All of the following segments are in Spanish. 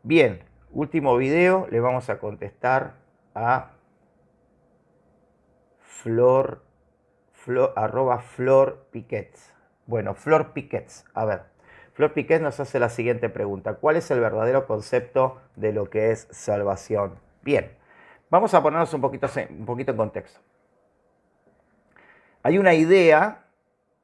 Bien, último video, le vamos a contestar a arroba Flor Piquets. Bueno, Flor Piquets, a ver. Flor Piquets nos hace la siguiente pregunta. ¿Cuál es el verdadero concepto de lo que es salvación? Bien, vamos a ponernos un poquito en contexto. Hay una idea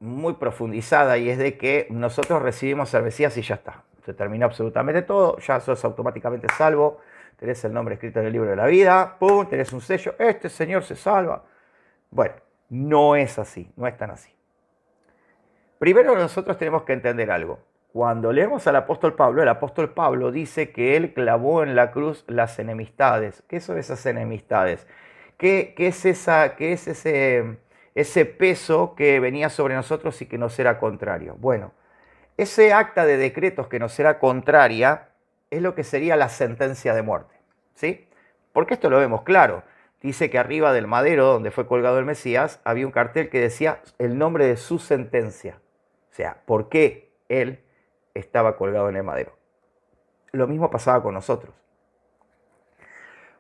muy profundizada y es de que nosotros recibimos al Mesías y ya está. Se terminó absolutamente todo, ya sos automáticamente salvo, tenés el nombre escrito en el libro de la vida, pum, tenés un sello, este señor se salva. Bueno, no es así, no es tan así. Primero nosotros tenemos que entender algo. Cuando leemos al apóstol Pablo, el apóstol Pablo dice que él clavó en la cruz las enemistades. ¿Qué son esas enemistades? ¿Qué es ese peso que venía sobre nosotros y que nos era contrario? Bueno, ese acta de decretos que nos era contraria es lo que sería la sentencia de muerte. ¿Sí? Porque esto lo vemos claro. Dice que arriba del madero donde fue colgado el Mesías había un cartel que decía el nombre de su sentencia. O sea, ¿por qué él estaba colgado en el madero? Lo mismo pasaba con nosotros.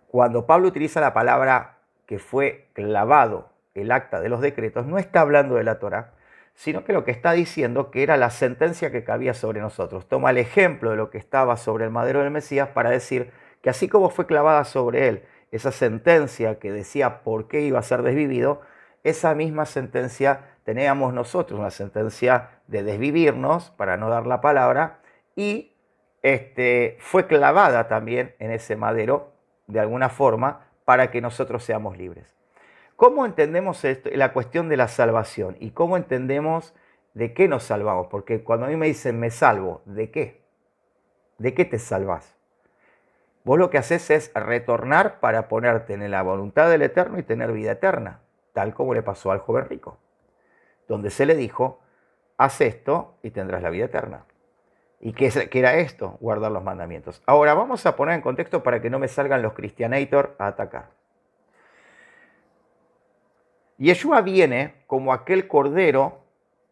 Cuando Pablo utiliza la palabra que fue clavado el acta de los decretos, no está hablando de la Torá, sino que lo que está diciendo que era la sentencia que cabía sobre nosotros. Toma el ejemplo de lo que estaba sobre el madero del Mesías para decir que así como fue clavada sobre él esa sentencia que decía por qué iba a ser desvivido, esa misma sentencia teníamos nosotros, una sentencia de desvivirnos, para no dar la palabra, y fue clavada también en ese madero de alguna forma para que nosotros seamos libres. ¿Cómo entendemos esto, la cuestión de la salvación? ¿Y cómo entendemos de qué nos salvamos? Porque cuando a mí me dicen me salvo, ¿de qué? ¿De qué te salvas? Vos lo que haces es retornar para ponerte en la voluntad del Eterno y tener vida eterna, tal como le pasó al joven rico, donde se le dijo, haz esto y tendrás la vida eterna. ¿Y qué era esto? Guardar los mandamientos. Ahora vamos a poner en contexto para que no me salgan los Christianator a atacar. Yeshua viene como aquel cordero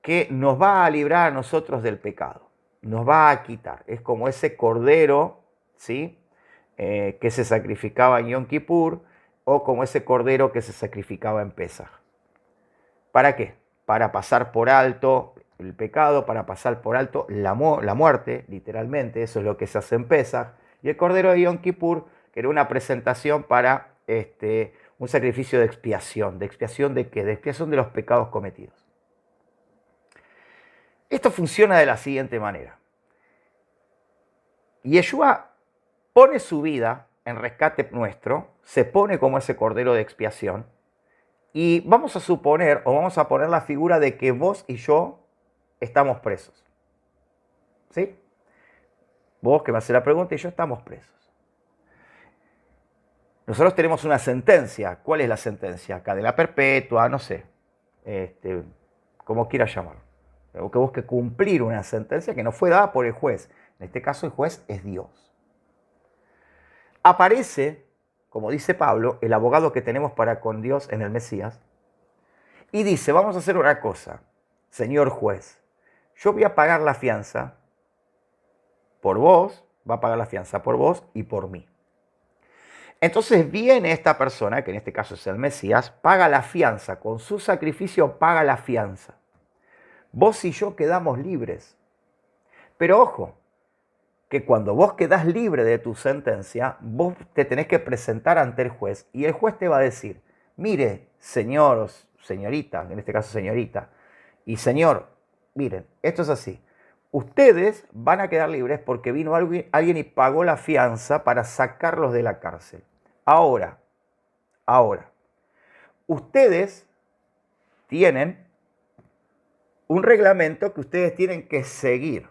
que nos va a librar a nosotros del pecado, nos va a quitar. Es como ese cordero, ¿sí? Que se sacrificaba en Yom Kippur, o como ese cordero que se sacrificaba en Pesaj. ¿Para qué? Para pasar por alto el pecado, para pasar por alto la muerte, literalmente, eso es lo que se hace en Pesaj. Y el cordero de Yom Kippur, que era una presentación para un sacrificio de expiación. ¿De expiación de qué? De expiación de los pecados cometidos. Esto funciona de la siguiente manera. Yeshua pone su vida en rescate nuestro, se pone como ese cordero de expiación, y vamos a suponer, o vamos a poner la figura de que vos y yo estamos presos. ¿Sí? Vos que me haces la pregunta y yo estamos presos. Nosotros tenemos una sentencia. ¿Cuál es la sentencia? Cadena perpetua, no sé. Como quieras llamarlo. Tengo que vos que cumplir una sentencia que no fue dada por el juez. En este caso el juez es Dios. Aparece, como dice Pablo, el abogado que tenemos para con Dios en el Mesías, y dice, vamos a hacer una cosa, señor juez, yo voy a pagar la fianza por vos, va a pagar la fianza por vos y por mí. Entonces viene esta persona, que en este caso es el Mesías, paga la fianza, con su sacrificio paga la fianza. Vos y yo quedamos libres. Pero ojo, que cuando vos quedás libre de tu sentencia, vos te tenés que presentar ante el juez y el juez te va a decir, mire, señor o señorita, en este caso señorita, y señor, miren, esto es así. Ustedes van a quedar libres porque vino alguien y pagó la fianza para sacarlos de la cárcel. Ahora, ustedes tienen un reglamento que ustedes tienen que seguir.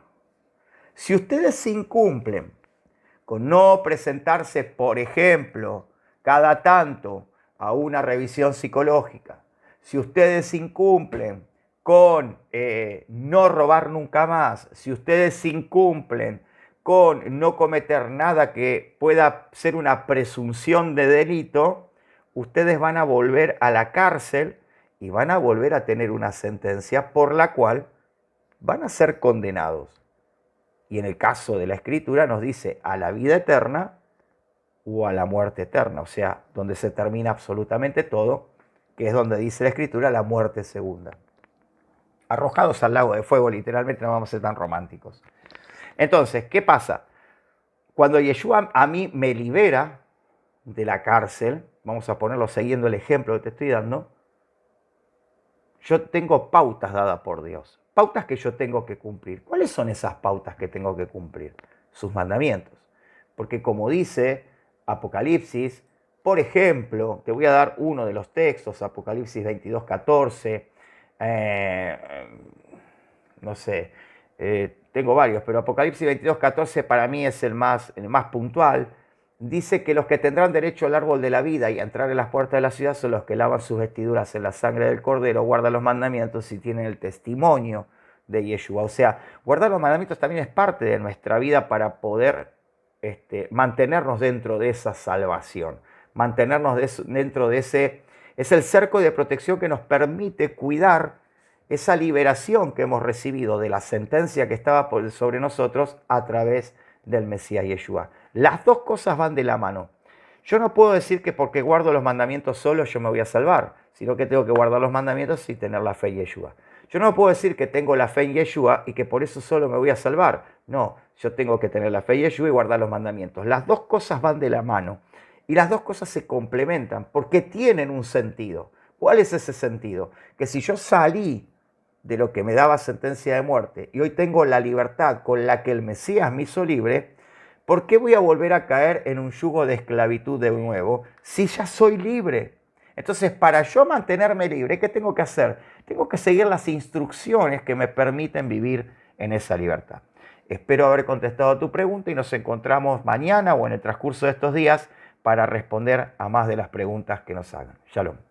Si ustedes incumplen con no presentarse, por ejemplo, cada tanto a una revisión psicológica, si ustedes incumplen con no robar nunca más, si ustedes incumplen con no cometer nada que pueda ser una presunción de delito, ustedes van a volver a la cárcel y van a volver a tener una sentencia por la cual van a ser condenados. Y en el caso de la Escritura nos dice a la vida eterna o a la muerte eterna, o sea, donde se termina absolutamente todo, que es donde dice la Escritura la muerte segunda. Arrojados al lago de fuego, literalmente, no vamos a ser tan románticos. Entonces, ¿qué pasa? Cuando Yeshua a mí me libera de la cárcel, vamos a ponerlo siguiendo el ejemplo que te estoy dando, yo tengo pautas dadas por Dios, pautas que yo tengo que cumplir. ¿Cuáles son esas pautas que tengo que cumplir? Sus mandamientos. Porque como dice Apocalipsis, por ejemplo, te voy a dar uno de los textos, Apocalipsis 22:14, no sé, tengo varios, pero Apocalipsis 22:14 para mí es el más puntual. Dice que los que tendrán derecho al árbol de la vida y a entrar en las puertas de la ciudad son los que lavan sus vestiduras en la sangre del Cordero, guardan los mandamientos y tienen el testimonio de Yeshua. O sea, guardar los mandamientos también es parte de nuestra vida para poder mantenernos dentro de esa salvación, mantenernos dentro de ese, es el cerco de protección que nos permite cuidar esa liberación que hemos recibido de la sentencia que estaba sobre nosotros a través del Mesías Yeshua. Las dos cosas van de la mano. Yo no puedo decir que porque guardo los mandamientos solo yo me voy a salvar, sino que tengo que guardar los mandamientos y tener la fe en Yeshua. Yo no puedo decir que tengo la fe en Yeshua y que por eso solo me voy a salvar. No, yo tengo que tener la fe en Yeshua y guardar los mandamientos. Las dos cosas van de la mano y las dos cosas se complementan porque tienen un sentido. ¿Cuál es ese sentido? Que si yo salí de lo que me daba sentencia de muerte y hoy tengo la libertad con la que el Mesías me hizo libre, ¿por qué voy a volver a caer en un yugo de esclavitud de nuevo si ya soy libre? Entonces, para yo mantenerme libre, ¿qué tengo que hacer? Tengo que seguir las instrucciones que me permiten vivir en esa libertad. Espero haber contestado a tu pregunta y nos encontramos mañana o en el transcurso de estos días para responder a más de las preguntas que nos hagan. Shalom.